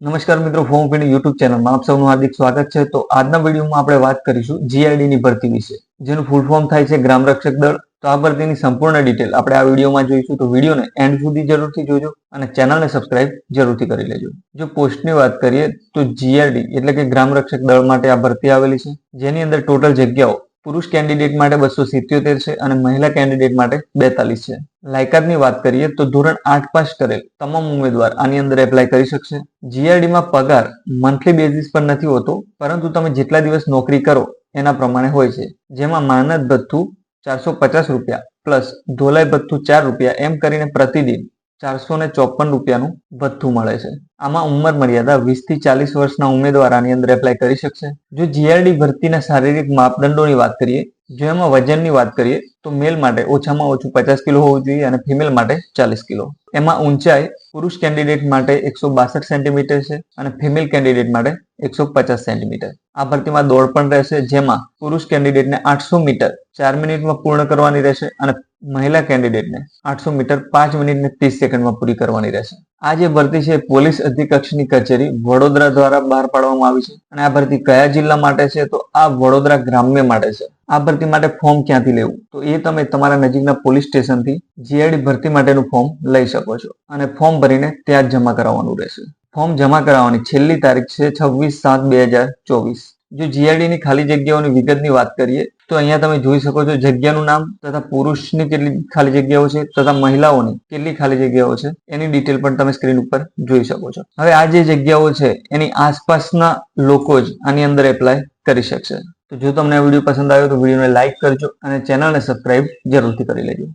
નમસ્કાર મિત્રો, form ઓપીની YouTube ચેનલમાં આપ સૌનું હાર્દિક સ્વાગત છે. તો આજના વિડીયોમાં આપણે વાત કરીશું જીઆરડી ની ભરતી વિશે, જેનું ફૂલ ફોર્મ થાય છે ગ્રામ રક્ષક દળ. તો આ ભરતીની સંપૂર્ણ ડિટેલ આપણે આ વિડીયોમાં જોઈશું. તો વિડીયોને એન્ડ સુધી જરૂરથી જોજો અને ચેનલને સબસ્ક્રાઇબ જરૂરથી કરી લેજો. જો પોસ્ટની વાત કરીએ તો જીઆરડી એટલે કે ગ્રામ રક્ષક દળ માટે આ ભરતી આવેલી છે, જેની અંદર ટોટલ જગ્યાઓ પુરુષ કેન્ડિડેટ માટે 277 છે અને મહિલા કેન્ડિડેટ માટે 42 છે. લાયકાતની વાત કરીએ તો ધોરણ 8 પાસ કરેલ તમામ ઉમેદવાર આની અંદર એપ્લાય કરી શકશે. જીઆરડીમાં પગાર મંથલી બેઝિસ પર નથી હોતો, પરંતુ તમે જેટલા દિવસ નોકરી કરો એના પ્રમાણે હોય છે, જેમાં માનદ ભથ્થું 450 રૂપિયા પ્લસ ધોલાઈ ભથ્થું 4 રૂપિયા એમ કરીને પ્રતિદિન 454 રૂપિયાનું ભથ્થું મળે છે. આમાં ઉંમર મર્યાદા 20 થી 40 વર્ષના ઉમેદવાર આની અંદર એપ્લાય કરી શકશે. જો જીઆરડી ભરતીના શારીરિક માપદંડોની વાત કરીએ, જો એમાં વજનની વાત કરીએ તો મેલ માટે ઓછામાં ઓછું 50 કિલો હોવું જોઈએ અને ફિમેલ માટે 40 કિલો. એમાં ઊંચાઈ પુરુષ કેન્ડિડેટ માટે 162 સેન્ટીમીટર છે અને ફિમેલ કેન્ડિડેટ માટે 150 સેન્ટીમીટર. આ ભરતીમાં દોડ પણ રહેશે, જેમાં પુરુષ કેન્ડિડેટને 800 મીટર 4 મિનિટમાં પૂર્ણ કરવાની રહેશે અને મહિલા કેન્ડિડેટને 800 મીટર 5 મિનિટ ને 30 સેકન્ડમાં પૂરી કરવાની રહેશે. આ જે ભરતી છે પોલીસ અધિક્ષકની કચેરી વડોદરા દ્વારા બહાર પાડવામાં આવી છે. અને આ ભરતી કયા જિલ્લા માટે છે? તો આ વડોદરા ગ્રામ્ય માટે છે. આ ભરતી માટે ફોર્મ ક્યાંથી લેવું? તો એ તમે તમારા નજીકના પોલીસ સ્ટેશનથી જીઆરડી ભરતી માટેનું ફોર્મ લઈ શકો છો અને ફોર્મ ભરીને ત્યાં જ જમા કરાવવાનું રહેશે. ફોર્મ જમા કરાવવાની છેલ્લી તારીખ છે 26/7/2024. જો જીઆરડી ની ખાલી જગ્યાઓની વિગતની વાત કરીએ તો અહીંયા તમે જોઈ શકો છો જગ્યાનું નામ તથા પુરુષની કેટલી ખાલી જગ્યાઓ છે તથા મહિલાઓની કેટલી ખાલી જગ્યાઓ છે એની ડિટેલ પણ તમે સ્ક્રીન ઉપર જોઈ શકો છો. હવે આ જે જગ્યાઓ છે એની આસપાસના લોકો જ આની અંદર એપ્લાય કરી શકશે. તો જો તમને આ વિડીયો પસંદ આવ્યો તો વિડીયોને લાઈક કરજો અને ચેનલને સબસ્ક્રાઇબ જરૂરથી કરી લેજો.